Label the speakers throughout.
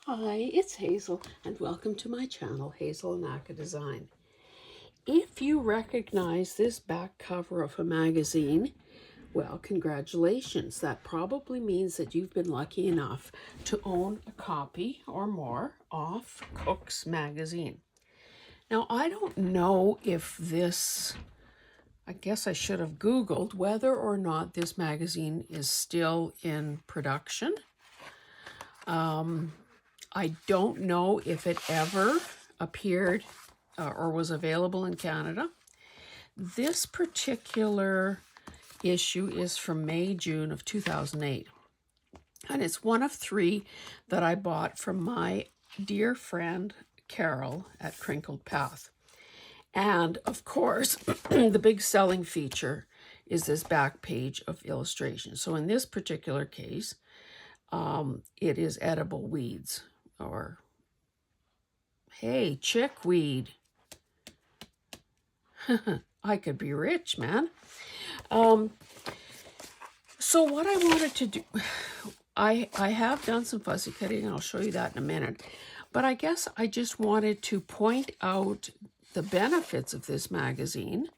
Speaker 1: Hi, it's Hazel, and welcome to my channel, Hazel and Aka Design. If you recognize this back cover of a magazine, well, congratulations. That probably means that you've been lucky enough to own a copy or more of Cook's magazine. Now, I don't know if this, I guess I should have Googled whether or not this magazine is still in production. I don't know if it ever appeared or was available in Canada. This particular issue is from May, June of 2008. And it's one of three that I bought from my dear friend Carol at Crinkled Path. And of course, the big selling feature is this back page of illustrations. So in this particular case, it is edible weeds, or hey, chickweed. I could be rich, man. So what I wanted to do, I have done some fussy cutting, and I'll show you that in a minute. But I guess I just wanted to point out the benefits of this magazine.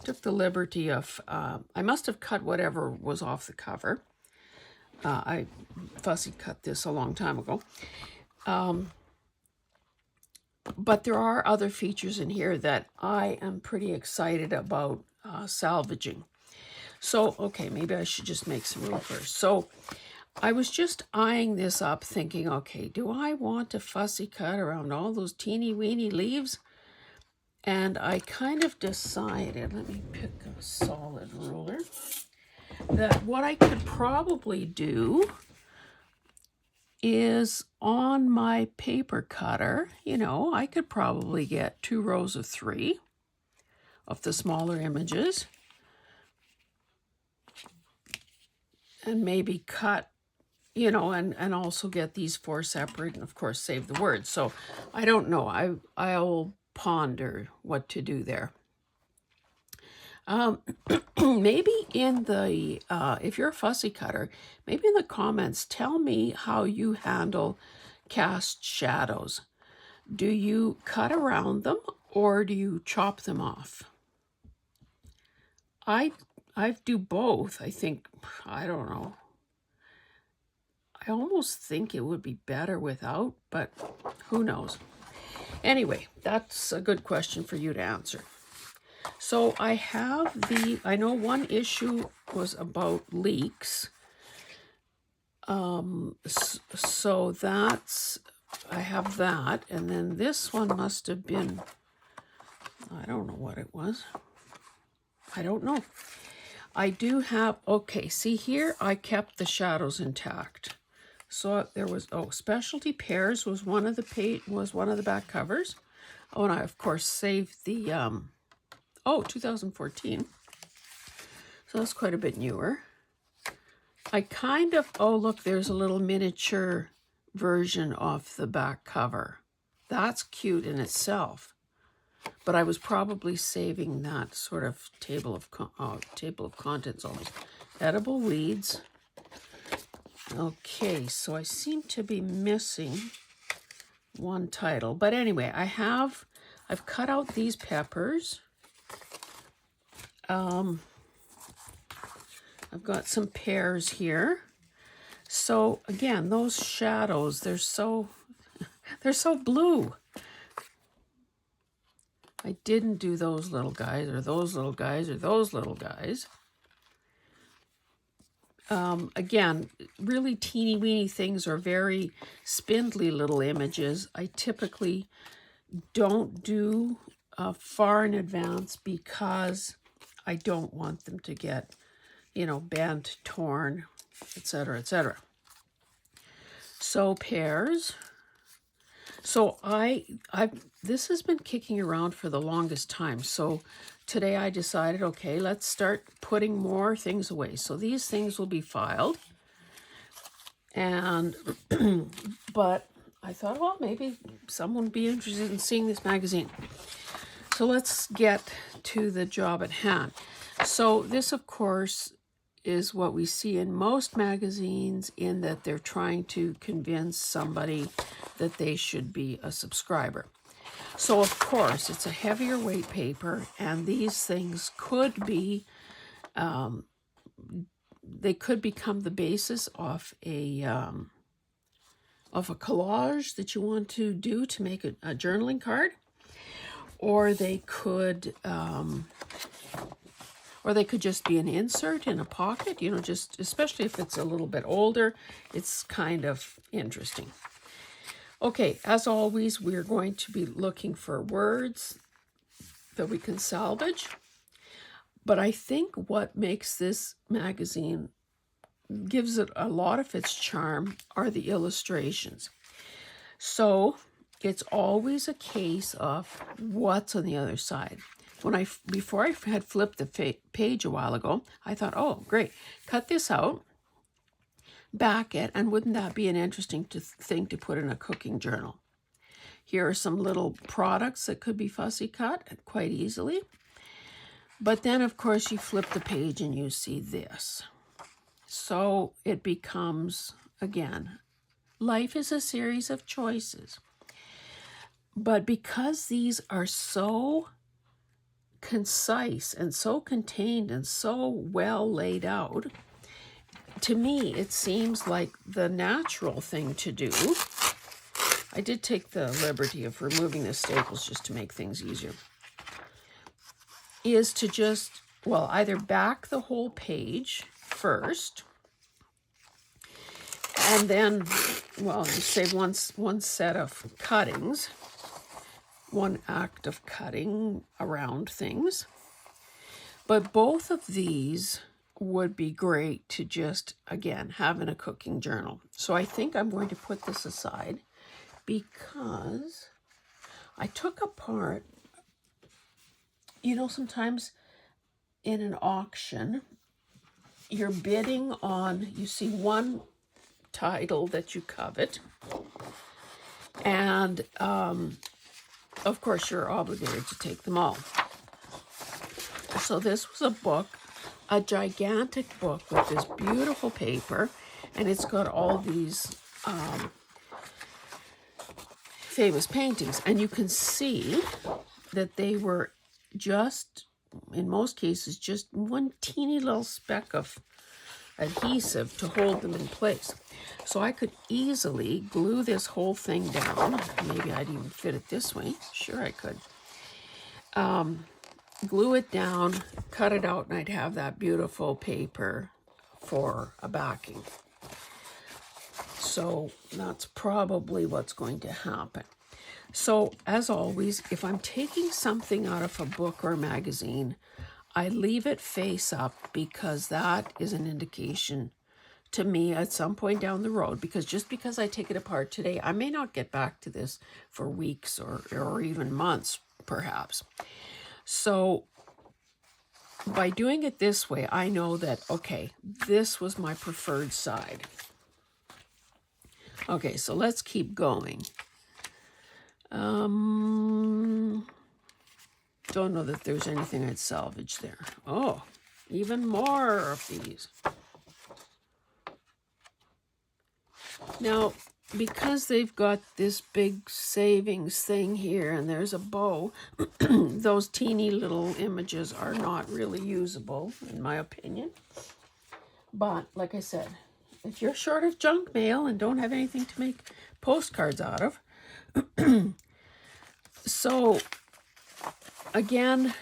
Speaker 1: Took the liberty of, I must have cut whatever was off the cover. I fussy cut this a long time ago. But there are other features in here that I am pretty excited about salvaging. So, okay, maybe I should just make some room first. So I was just eyeing this up thinking, okay, do I want to fussy cut around all those teeny weeny leaves? And I kind of decided, let me pick a solid ruler, that what I could probably do is on my paper cutter, I could probably get 2 rows of 3 of the smaller images and maybe cut, and also get these 4 separate, and of course save the words. So I don't know. I'll ponder what to do there. Maybe in the, if you're a fussy cutter, maybe in the comments, tell me how you handle cast shadows. Do you cut around them or do you chop them off? I do both. I think, I don't know. I almost think it would be better without, but who knows? Anyway, that's a good question for you to answer. So I have I know one issue was about leaks. So I have that. And then this one must have been, I don't know what it was. I don't know. I do have, okay, see here, I kept the shadows intact. So there was, Specialty Pears was one of the back covers. Oh, and I of course saved the 2014. So that's quite a bit newer. I kind of, look, there's a little miniature version of the back cover. That's cute in itself. But I was probably saving that sort of table of contents almost. Edible weeds. Okay, so I seem to be missing one title. But anyway, I've cut out these peppers. I've got some pears here. So again, those shadows, they're so blue. I didn't do those little guys or those little guys or those little guys. Again, really teeny weeny things or very spindly little images. I typically don't do far in advance because I don't want them to get, bent, torn, etc., etc. So pears. So this has been kicking around for the longest time. So today I decided, okay, let's start putting more things away. So these things will be filed. And, but I thought, well, maybe someone would be interested in seeing this magazine. So let's get to the job at hand. So this, of course, is what we see in most magazines, in that they're trying to convince somebody that they should be a subscriber. So of course it's a heavier weight paper, and these things could be, they could become the basis of a collage that you want to do to make a journaling card, or they could just be an insert in a pocket, you know, just especially if it's a little bit older, it's kind of interesting. Okay, as always, we're going to be looking for words that we can salvage. But I think what makes this magazine, gives it a lot of its charm, are the illustrations. So it's always a case of what's on the other side. Before I had flipped the page a while ago, I thought, oh, great, cut this out, back it, and wouldn't that be an interesting thing to put in a cooking journal? Here are some little products that could be fussy cut quite easily. But then, of course, you flip the page and you see this. So it becomes, again, life is a series of choices. But because these are so concise and so contained and so well laid out, to me, it seems like the natural thing to do. I did take the liberty of removing the staples just to make things easier. Is to just, well, either back the whole page first, and then, well, you save one set of cuttings, one act of cutting around things. But both of these would be great to just, again, have in a cooking journal. So I think I'm going to put this aside because I took apart, you know, sometimes in an auction, you're bidding on, you see one title that you covet, and of course you're obligated to take them all. So this was a book, a gigantic book with this beautiful paper, and it's got all these famous paintings, and you can see that they were just, in most cases, just one teeny little speck of adhesive to hold them in place. So I could easily glue this whole thing down. Maybe I'd even fit it this way. Sure I could. Glue it down, cut it out, and I'd have that beautiful paper for a backing. So that's probably what's going to happen. So as always, if I'm taking something out of a book or a magazine, I leave it face up, because that is an indication to me at some point down the road, because just because I take it apart today, I may not get back to this for weeks or even months, perhaps. So by doing it this way, I know that, okay, this was my preferred side. Okay, so let's keep going. Don't know that there's anything I'd salvage there. Oh, even more of these. Now, because they've got this big savings thing here and there's a bow, those teeny little images are not really usable, in my opinion. But like I said, if you're short of junk mail and don't have anything to make postcards out of, so again,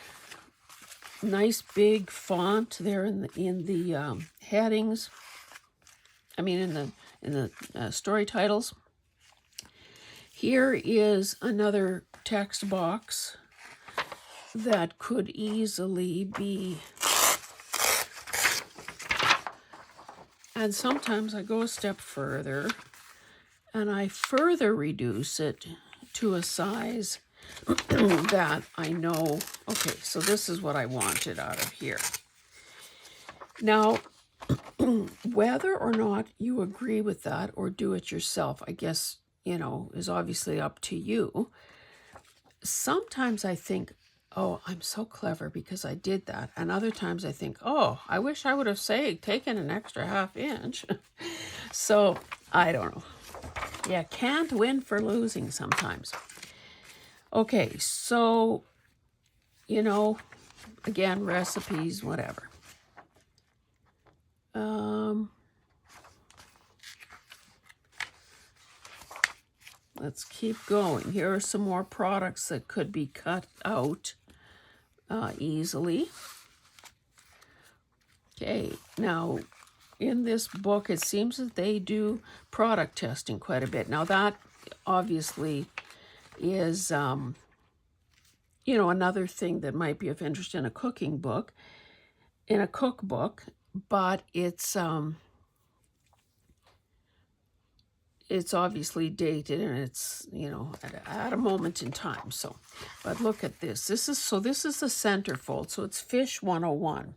Speaker 1: nice big font there in the headings. I mean, in the story titles. Here is another text box that could easily be, and sometimes I go a step further and I further reduce it to a size that I know, okay, so this is what I wanted out of here. Now, whether or not you agree with that or do it yourself, I guess, you know, is obviously up to you. Sometimes I think oh, I'm so clever because I did that. And other times I think, oh, I wish I would have taken an extra ½ inch. So I don't know. Yeah, can't win for losing sometimes. Okay, so, you know, again, recipes, whatever. Let's keep going. Here are some more products that could be cut out easily. Okay, now in this book, it seems that they do product testing quite a bit. Now that obviously is, you know, another thing that might be of interest in a cooking book, in a cookbook, but it's obviously dated and it's, you know, at a moment in time. So, but look at this. This is the centerfold. So it's Fish 101.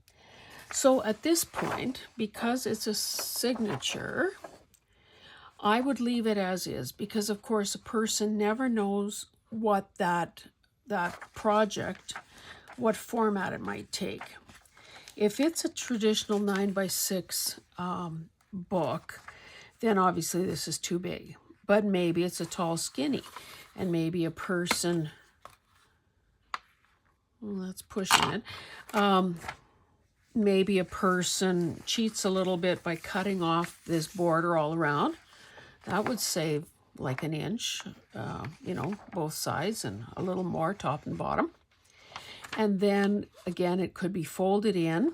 Speaker 1: So at this point, because it's a signature, I would leave it as is, because of course a person never knows what that project, what format it might take. If it's a traditional 9x6 book, then obviously this is too big. But maybe it's a tall skinny, and maybe a person, well, that's pushing it, maybe a person cheats a little bit by cutting off this border all around. That would save like an inch, you know, both sides, and a little more top and bottom. And then again, it could be folded in,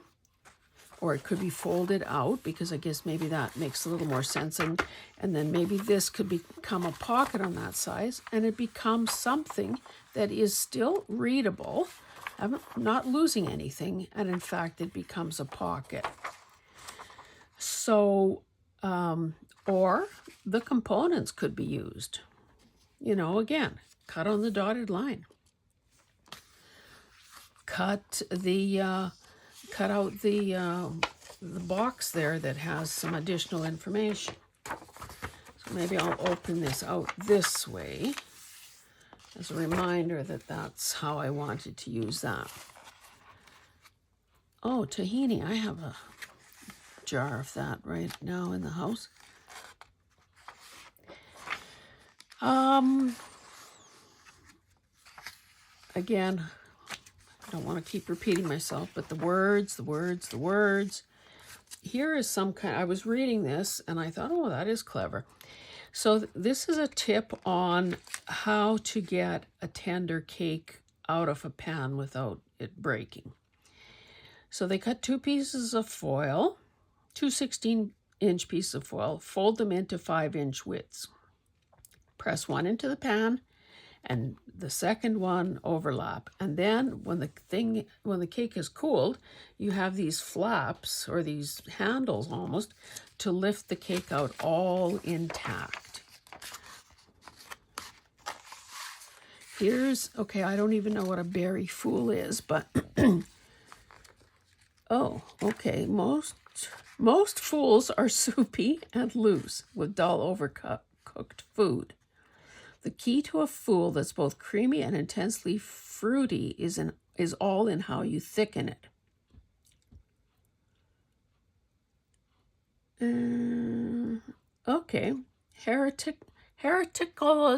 Speaker 1: or it could be folded out, because I guess maybe that makes a little more sense. And then maybe this could become a pocket on that size, and it becomes something that is still readable. I'm not losing anything, and in fact, it becomes a pocket. So, or the components could be used. You know, again, cut on the dotted line. Cut out the box there that has some additional information. So maybe I'll open this out this way as a reminder that that's how I wanted to use that. Oh, tahini. I have a jar of that right now in the house. Again, I don't want to keep repeating myself, but the words. Here is some kind, I was reading this and I thought, oh, that is clever. So this is a tip on how to get a tender cake out of a pan without it breaking. So they cut 2 pieces of foil, 2 16-inch pieces of foil, fold them into 5-inch widths. Press one into the pan and the second one overlap. And then when the cake is cooled, you have these flaps, or these handles almost, to lift the cake out all intact. Here's, okay, I don't even know what a berry fool is, but oh, okay, most fools are soupy and loose with dull overcooked food. The key to a fool that's both creamy and intensely fruity is all in how you thicken it. Okay, heretical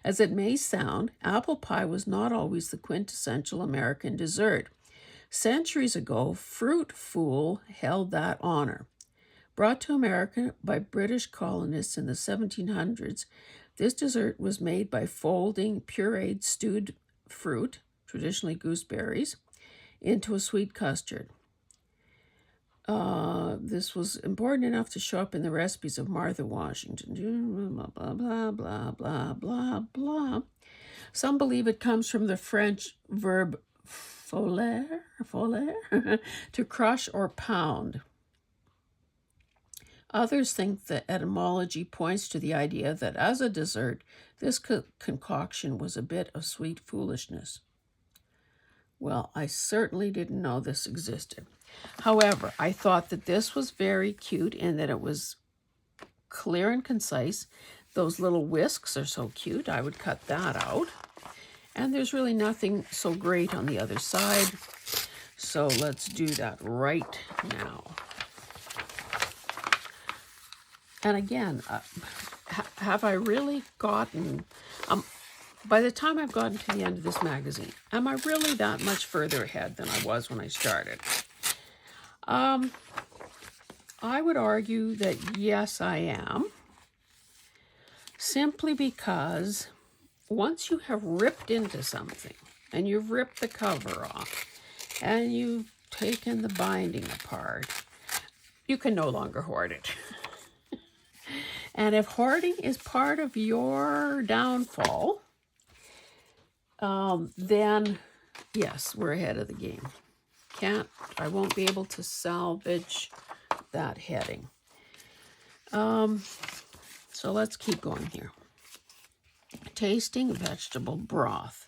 Speaker 1: as it may sound, apple pie was not always the quintessential American dessert. Centuries ago, fruit fool held that honor. Brought to America by British colonists in the 1700s, this dessert was made by folding pureed stewed fruit, traditionally gooseberries, into a sweet custard. This was important enough to show up in the recipes of Martha Washington. Blah, blah, blah, blah, blah, blah, blah. Some believe it comes from the French verb foler, to crush or pound. Others think the etymology points to the idea that as a dessert, this concoction was a bit of sweet foolishness. Well, I certainly didn't know this existed. However, I thought that this was very cute in that it was clear and concise. Those little whisks are so cute. I would cut that out. And there's really nothing so great on the other side. So let's do that right now. And again, have I really gotten, by the time I've gotten to the end of this magazine, am I really that much further ahead than I was when I started? I would argue that yes, I am. Simply because once you have ripped into something, and you've ripped the cover off, and you've taken the binding apart, you can no longer hoard it. And if hoarding is part of your downfall, then yes, we're ahead of the game. I won't be able to salvage that heading. So let's keep going here. Tasting vegetable broth.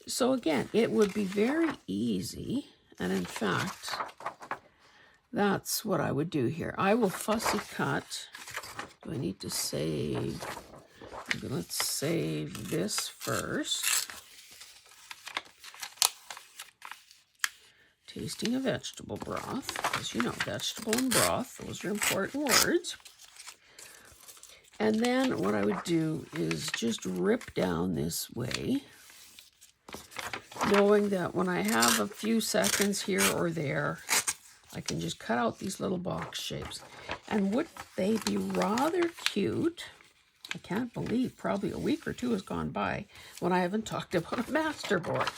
Speaker 1: So again, it would be very easy, and in fact, that's what I would do here. I will fussy cut. Do I need to save? Let's save this first. Tasting a vegetable broth, because you know, vegetable and broth, those are important words. And then what I would do is just rip down this way, knowing that when I have a few seconds here or there, I can just cut out these little box shapes. And wouldn't they be rather cute? I can't believe probably a week or two has gone by when I haven't talked about a masterboard.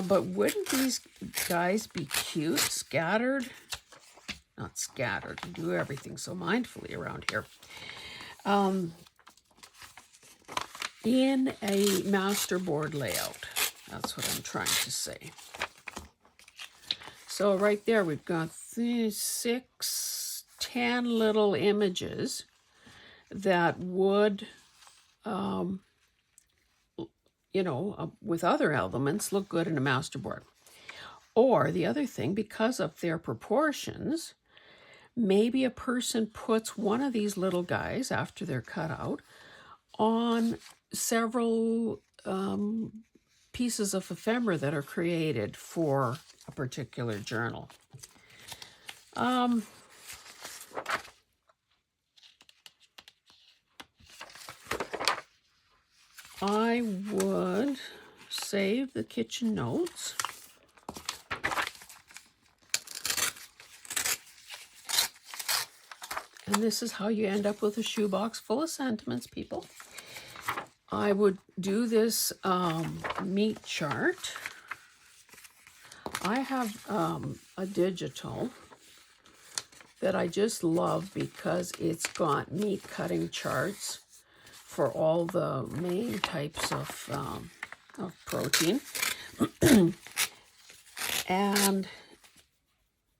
Speaker 1: But wouldn't these guys be cute, scattered? Not scattered, we do everything so mindfully around here. In a masterboard layout, that's what I'm trying to say. So right there, we've got 6, 10 little images that would, with other elements, look good in a masterboard. Or the other thing, because of their proportions, maybe a person puts one of these little guys, after they're cut out, on several pieces of ephemera that are created for a particular journal. I would save the kitchen notes. And this is how you end up with a shoebox full of sentiments, people. I would do this meat chart. I have a digital that I just love because it's got meat cutting charts for all the main types of protein. And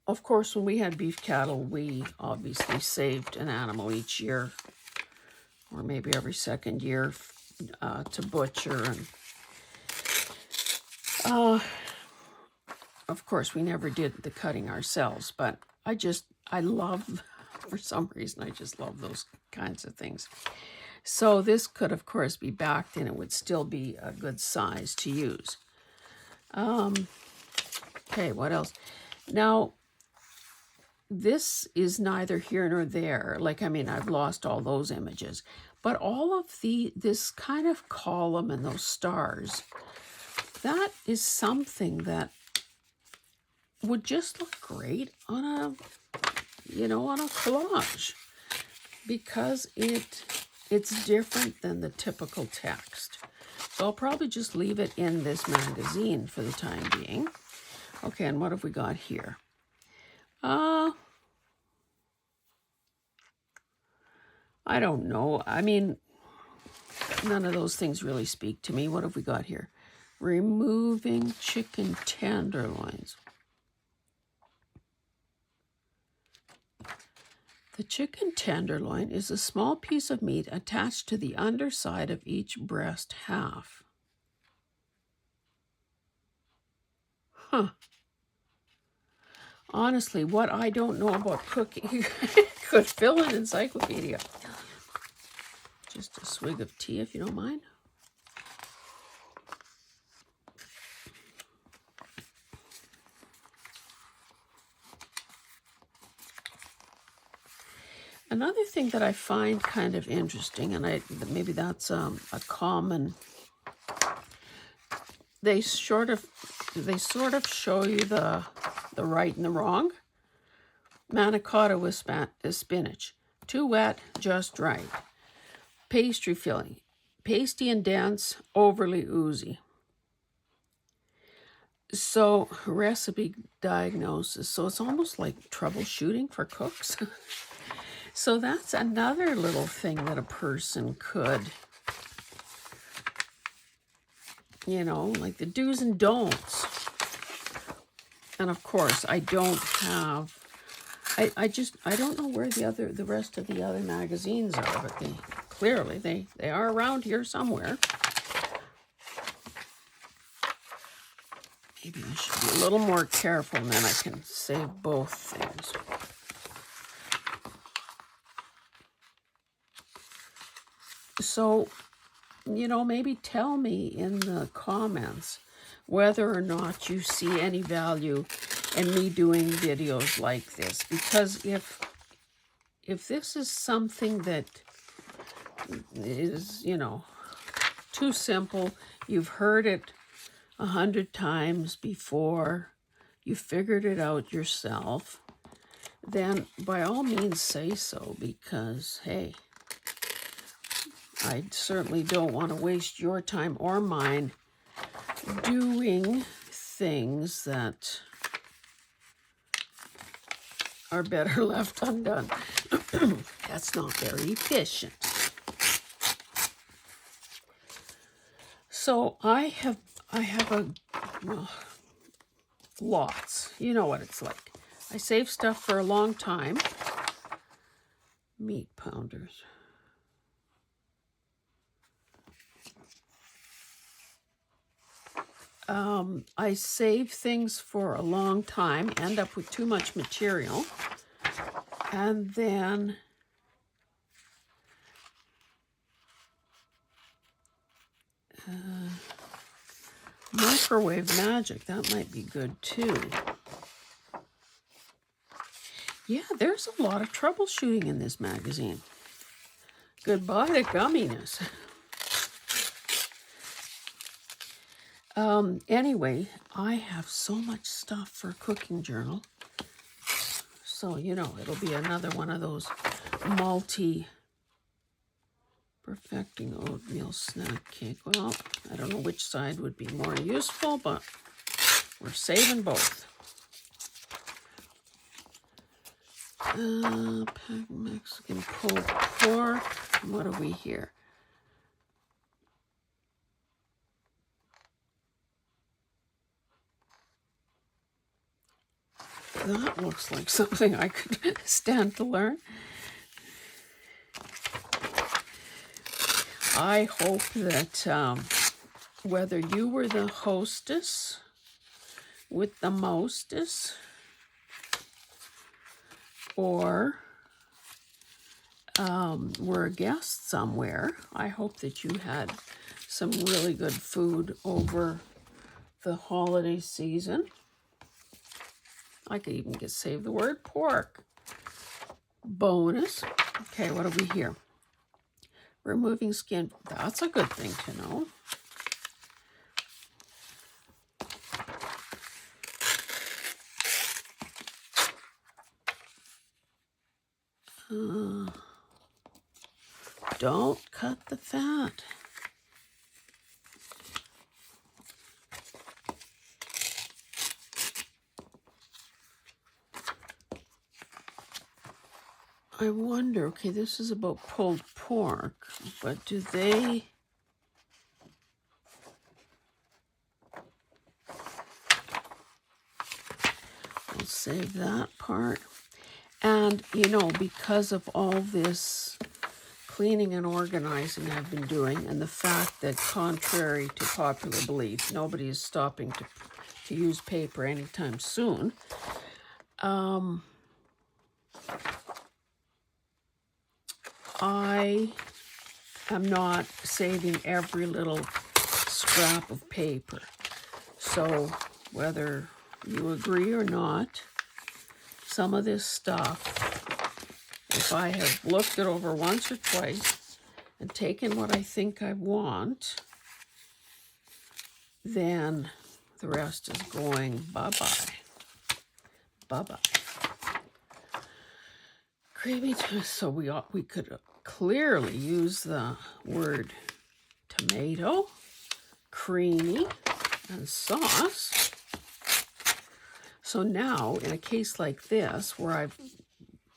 Speaker 1: of course, when we had beef cattle, we obviously saved an animal each year, or maybe every second year, to butcher. And of course, we never did the cutting ourselves, but I love, for some reason, I just love those kinds of things. So this could, of course, be backed and it would still be a good size to use. Okay, what else? Now, this is neither here nor there. I've lost all those images. But all of this kind of column and those stars, that is something that would just look great on a collage, because it's different than the typical text. So I'll probably just leave it in this magazine for the time being. Okay, and what have we got here? I don't know. I mean, none of those things really speak to me. What have we got here? Removing chicken tenderloins. The chicken tenderloin is a small piece of meat attached to the underside of each breast half. Huh. Honestly, what I don't know about cooking could fill an encyclopedia. Just a swig of tea, if you don't mind. Another thing that I find kind of interesting, and maybe that's a common, they sort of show you the right and the wrong. Manicotti with spinach. Too wet, just right. Pastry filling. Pasty and dense, overly oozy. So, recipe diagnosis. So it's almost like troubleshooting for cooks. So that's another little thing that a person could, you know, like the do's and don'ts. And of course, I don't have, I don't know where the rest of the other magazines are, but they are around here somewhere. Maybe I should be a little more careful, and then I can save both things. So, you know, maybe tell me in the comments whether or not you see any value in me doing videos like this. Because if this is something that is, you know, too simple, you've heard it 100 times before, you figured it out yourself, then by all means say so, because, hey, I certainly don't want to waste your time or mine doing things that are better left undone. That's not very efficient. So I have lots. You know what it's like. I save stuff for a long time. Meat pounders. I save things for a long time, end up with too much material, and then microwave magic, that might be good too. Yeah, there's a lot of troubleshooting in this magazine. Goodbye to gumminess. Anyway, I have so much stuff for a cooking journal. So, you know, it'll be another one of those perfecting oatmeal snack cake. Well, I don't know which side would be more useful, but we're saving both. Packed Mexican pulled pork. What are we here? That looks like something I could stand to learn. I hope that whether you were the hostess with the mostest or were a guest somewhere, I hope that you had some really good food over the holiday season. I could even save the word pork. Bonus. Okay, what are we here? Removing skin. That's a good thing to know. Don't cut the fat. I wonder, okay, this is about pulled pork, but do they... I'll save that part. And, you know, because of all this cleaning and organizing I've been doing, and the fact that, contrary to popular belief, nobody is stopping to use paper anytime soon, I am not saving every little scrap of paper. So whether you agree or not, some of this stuff if I have looked it over once or twice and taken what I think I want, then the rest is going bye-bye. Bye-bye. Creamy, so we could clearly use the word tomato, creamy, and sauce. So now, in a case like this, where I've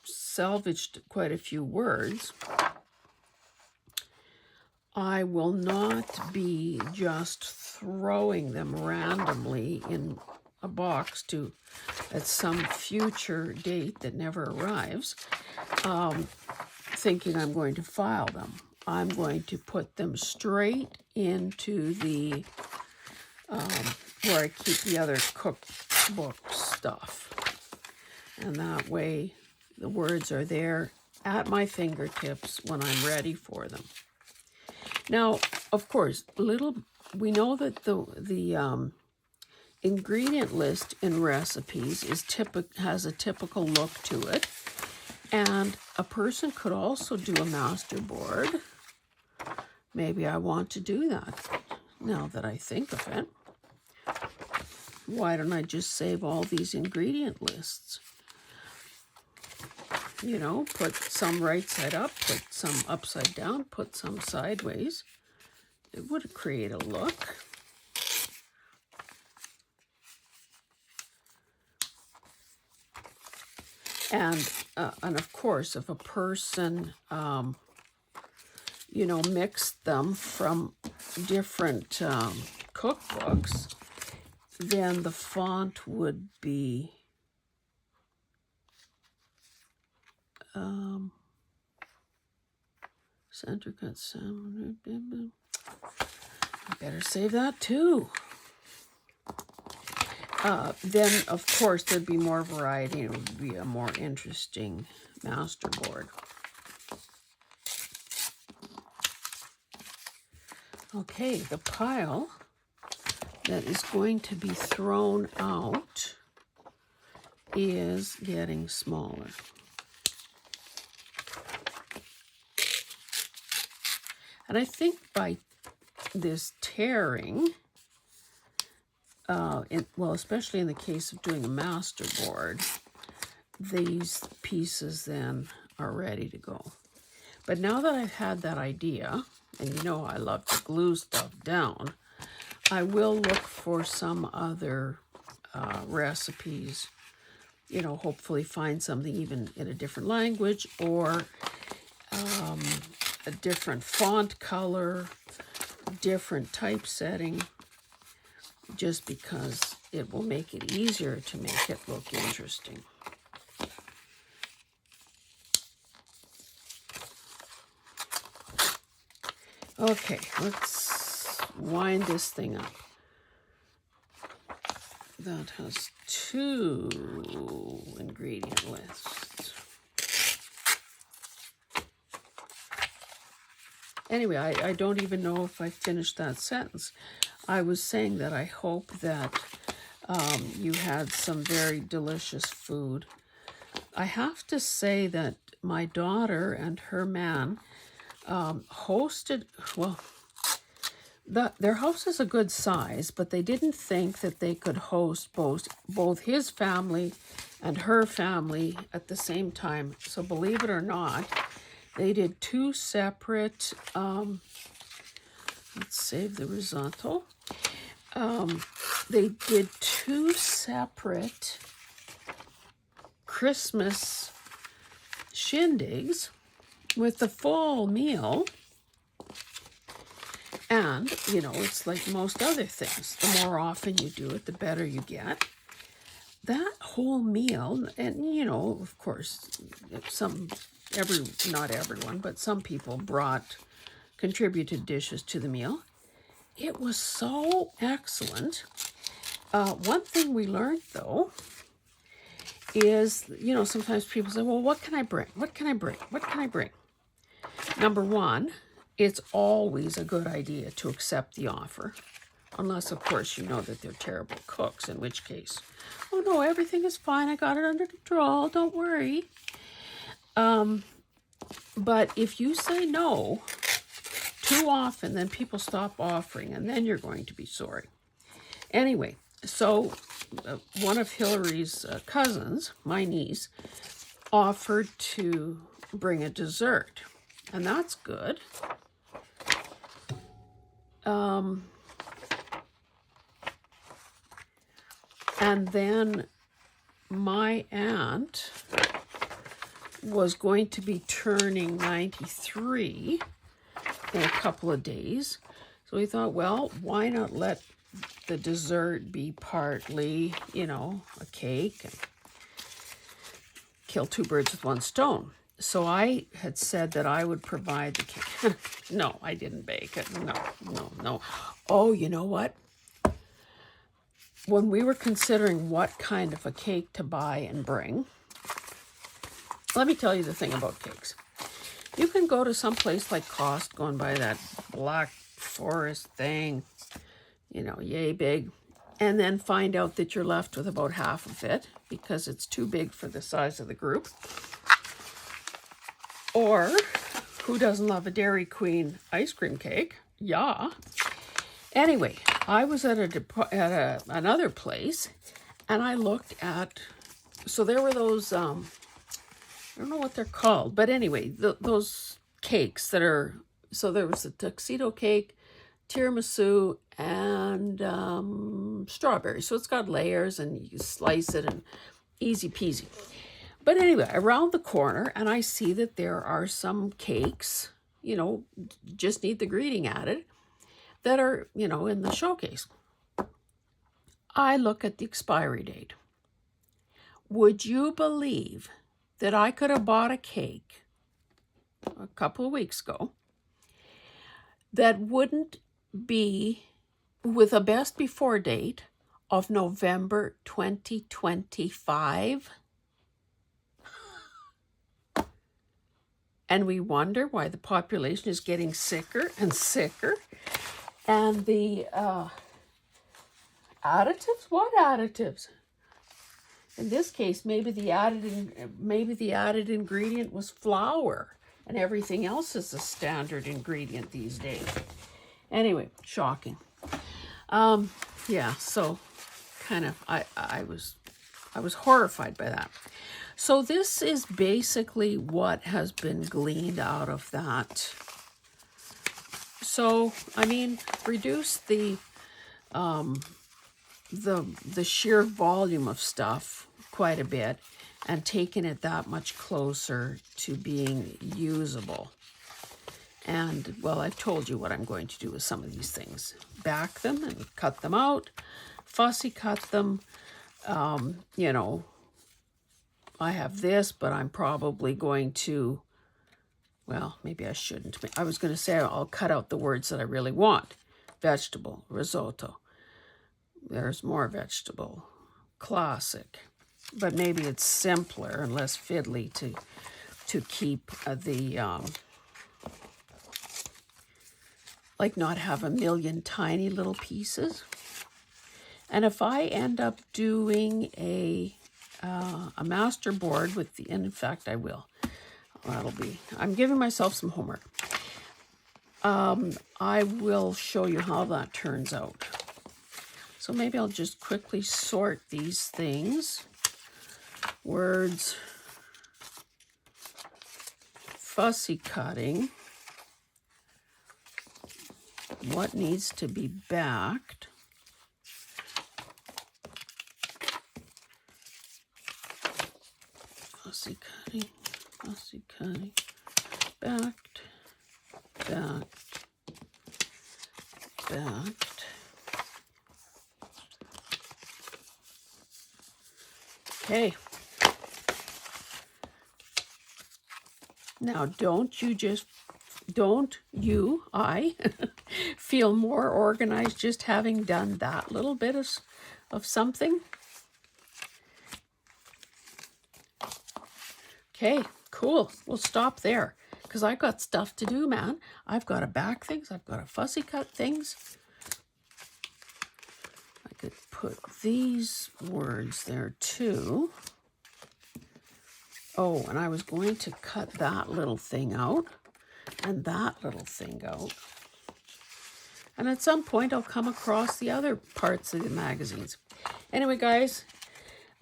Speaker 1: salvaged quite a few words, I will not be just throwing them randomly in a box at some future date that never arrives, thinking I'm going to file them. I'm going to put them straight into the where I keep the other cookbook stuff. And that way the words are there at my fingertips when I'm ready for them. Now, of course, we know that the ingredient list in recipes has a typical look to it, and a person could also do a master board. Maybe I want to do that now that I think of it. Why don't I just save all these ingredient lists? You know, put some right side up, put some upside down, put some sideways. It would create a look. And of course, if a person, you know, mixed them from different cookbooks, then the font would be center cut salmon. I better save that too. Then, of course, there'd be more variety. It would be a more interesting master board. Okay, the pile that is going to be thrown out is getting smaller. And I think by this tearing, well, especially in the case of doing a master board, these pieces then are ready to go. But now that I've had that idea, and you know I love to glue stuff down, I will look for some other recipes, you know, hopefully find something even in a different language or a different font color, different typesetting, just because it will make it easier to make it look interesting. Okay, let's wind this thing up. That has 2 ingredient lists. Anyway, I don't even know if I finished that sentence. I was saying that I hope that you had some very delicious food. I have to say that my daughter and her man hosted, well, their house is a good size, but they didn't think that they could host both his family and her family at the same time. So believe it or not, they did 2 separate, let's save the risotto. They did 2 separate Christmas shindigs with the full meal. And, you know, it's like most other things. The more often you do it, the better you get. That whole meal, and, you know, of course, not everyone, but some people contributed dishes to the meal. It was so excellent. One thing we learned, though, is, you know, sometimes people say, well, what can I bring? What can I bring? What can I bring? Number one, it's always a good idea to accept the offer. Unless, of course, you know that they're terrible cooks, in which case, oh no, everything is fine. I got it under control. Don't worry. But if you say no too often, then people stop offering, and then you're going to be sorry. Anyway, so one of Hillary's cousins, my niece, offered to bring a dessert, and that's good. And then my aunt was going to be turning 93 in a couple of days. So we thought, well, why not let the dessert be partly, you know, a cake, and kill two birds with one stone. So I had said that I would provide the cake. No, I didn't bake it. No. Oh, you know what? When we were considering what kind of a cake to buy and bring, let me tell you the thing about cakes. You can go to some place like Costco and buy that Black Forest thing, you know, yay big, and then find out that you're left with about half of it because it's too big for the size of the group. Or, who doesn't love a Dairy Queen ice cream cake? Yeah. Anyway, I was at another place, and I looked at, so there were those, I don't know what they're called, but anyway, those cakes that are, so there was a tuxedo cake, tiramisu, and strawberry. So it's got layers, and you can slice it, and easy peasy. But anyway, around the corner, and I see that there are some cakes, you know, just need the greeting added, that are, you know, in the showcase. I look at the expiry date. Would you believe that I could have bought a cake a couple of weeks ago that wouldn't be with a best before date of November 2025? And we wonder why the population is getting sicker and sicker. And the additives? What additives? In this case, maybe the added ingredient was flour, and everything else is a standard ingredient these days. Anyway, shocking. Yeah, so kind of I was horrified by that. So this is basically what has been gleaned out of that. So, I mean, reduce the sheer volume of stuff quite a bit and taking it that much closer to being usable. And, well, I've told you what I'm going to do with some of these things. Back them and cut them out, fussy cut them, you know, I have this, but I'm probably going to, well, maybe I shouldn't. I was going to say I'll cut out the words that I really want. Vegetable, risotto. There's more vegetable. Classic. But maybe it's simpler and less fiddly to keep the, like not have a million tiny little pieces. And if I end up doing a master board with the, and in fact I will, I'm giving myself some homework. I will show you how that turns out. So maybe I'll just quickly sort these things. Words, fussy cutting, what needs to be backed, fussy cutting, backed. Okay. Now, I feel more organized just having done that little bit of something? Okay, cool. We'll stop there because I got stuff to do, man. I've got to back things. I've got to fussy cut things. I could put these words there too. Oh, and I was going to cut that little thing out and that little thing out. And at some point, I'll come across the other parts of the magazines. Anyway, guys,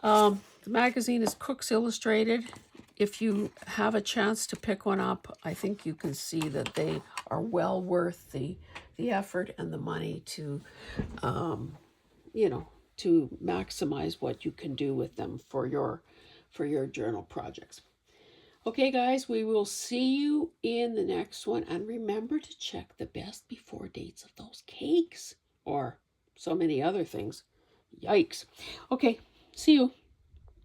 Speaker 1: the magazine is Cooks Illustrated. If you have a chance to pick one up, I think you can see that they are well worth the effort and the money to, you know, to maximize what you can do with them for your journal projects. Okay, guys, we will see you in the next one. And remember to check the best before dates of those cakes or so many other things. Yikes. Okay, see you.